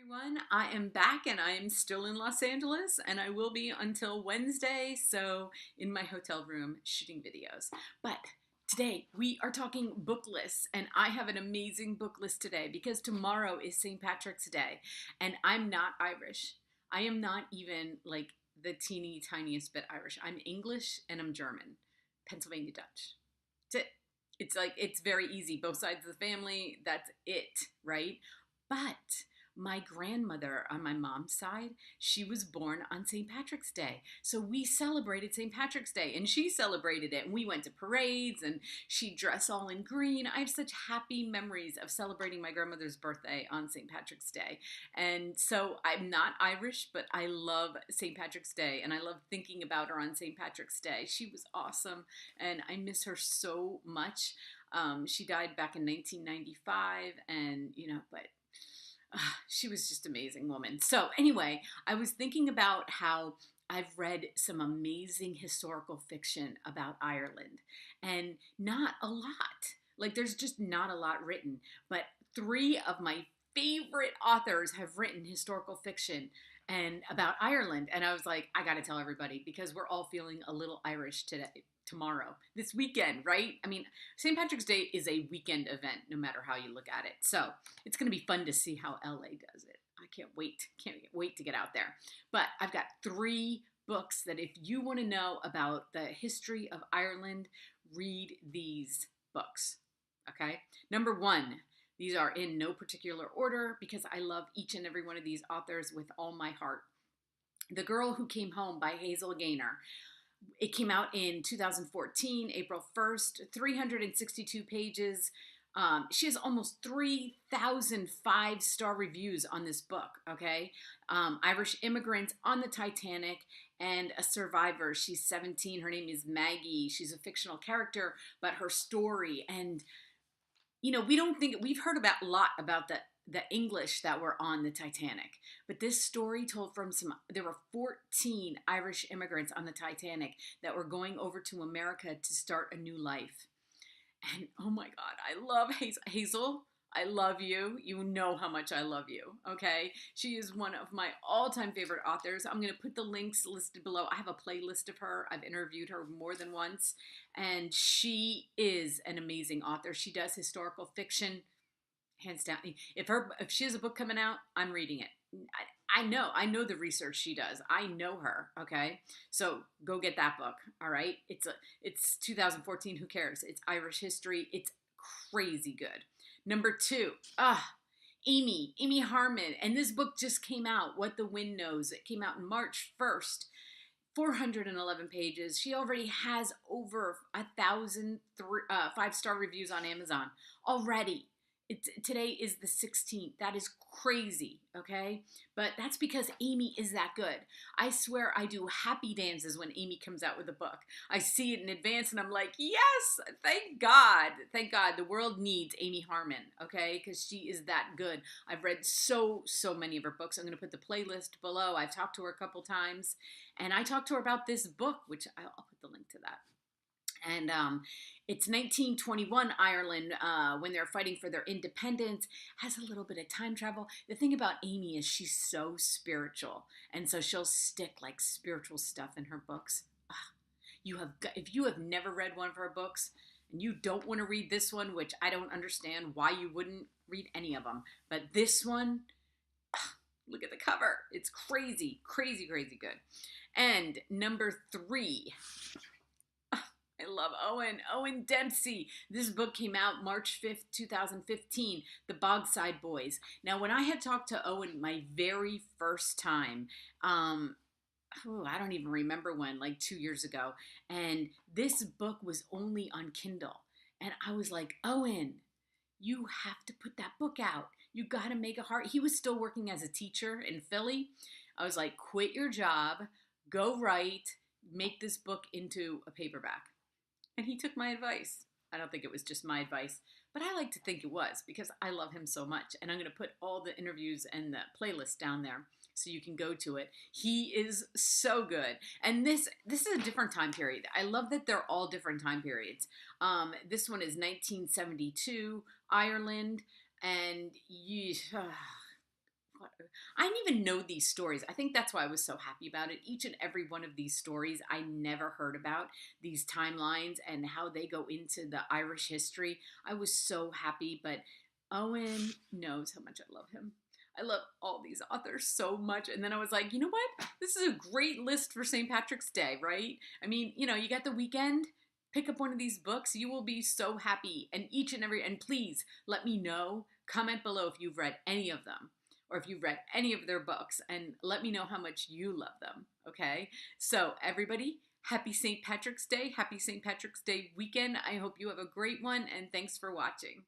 Everyone. I am back and I am still in Los Angeles and I will be until Wednesday, so in my hotel room shooting videos. But today we are talking book lists and I have an amazing book list today because tomorrow is St. Patrick's Day and I'm not Irish. I am not even like the teeny tiniest bit Irish. I'm English and I'm German, Pennsylvania Dutch. That's it. It's like, it's very easy. Both sides of the family, that's it, right? But my grandmother on my mom's side, she was born on St. Patrick's Day. So we celebrated St. Patrick's Day and she celebrated it. And we went to parades and she dressed all in green. I have such happy memories of celebrating my grandmother's birthday on St. Patrick's Day. And so I'm not Irish, but I love St. Patrick's Day and I love thinking about her on St. Patrick's Day. She was awesome and I miss her so much. She died back in 1995 and, but she was just an amazing woman. So anyway, I was thinking about how I've read some amazing historical fiction about Ireland and not a lot. Like there's just not a lot written, but three of my favorite authors have written historical fiction and about Ireland. And I was like, I got to tell everybody because we're all feeling a little Irish tomorrow, this weekend, right? I mean, St. Patrick's Day is a weekend event, no matter how you look at it. So it's going to be fun to see how LA does it. I can't wait to get out there. But I've got three books that if you want to know about the history of Ireland, read these books. Okay. Number one, these are in no particular order because I love each and every one of these authors with all my heart. The Girl Who Came Home by Hazel Gaynor. It came out in 2014, April 1st, 362 pages. She has almost 3,000 five-star reviews on this book, okay? Irish immigrants on the Titanic and a survivor. She's 17. Her name is Maggie. She's a fictional character, but her story and we've heard about a lot about the English that were on the Titanic, but this story told from there were 14 Irish immigrants on the Titanic that were going over to America to start a new life. And oh my God, I love Hazel. I love you. You know how much I love you, okay? She is one of my all-time favorite authors. I'm going to put the links listed below. I have a playlist of her. I've interviewed her more than once, and she is an amazing author. She does historical fiction, hands down. If she has a book coming out, I'm reading it. I know the research she does. I know her, okay? So go get that book, all right? It's 2014, who cares? It's Irish history. It's crazy good. Number two, Amy Harman. And this book just came out, What the Wind Knows. It came out March 1st, 411 pages. She already has over 1,000 five-star reviews on Amazon already. Today is the 16th. That is crazy, okay? But that's because Amy is that good. I swear I do happy dances when Amy comes out with a book. I see it in advance and I'm like, yes, thank God. Thank God. The world needs Amy Harman, okay? Because she is that good. I've read so many of her books. I'm going to put the playlist below. I've talked to her a couple times. And I talked to her about this book, which I'll put the link to that. And it's 1921 Ireland when they're fighting for their independence. Has a little bit of time travel. The thing about Amy is she's so spiritual, and so she'll stick like spiritual stuff in her books. If you have never read one of her books and you don't want to read this one, which I don't understand why you wouldn't read any of them, but this one, look at the cover. It's crazy, crazy, crazy good. And number three. I love Owen Dempsey. This book came out March 5th, 2015, The Bogside Boys. Now, when I had talked to Owen my very first time, I don't even remember when, like 2 years ago, and this book was only on Kindle. And I was like, Owen, you have to put that book out. You got to make a heart. He was still working as a teacher in Philly. I was like, quit your job, go write, make this book into a paperback. And he took my advice. I don't think it was just my advice, but I like to think it was because I love him so much. And I'm going to put all the interviews and the playlist down there so you can go to it. He is so good. And this is a different time period. I love that they're all different time periods. This one is 1972, Ireland. And God, I didn't even know these stories. I think that's why I was so happy about it. Each and every one of these stories I never heard about, these timelines and how they go into the Irish history. I was so happy, but Owen knows how much I love him. I love all these authors so much. And then I was like, you know what? This is a great list for St. Patrick's Day, right? I mean, you got the weekend. Pick up one of these books. You will be so happy. And please let me know, comment below if you've read any of them or if you've read any of their books, and let me know how much you love them. Okay. So everybody, happy St. Patrick's Day. Happy St. Patrick's Day weekend. I hope you have a great one, and thanks for watching.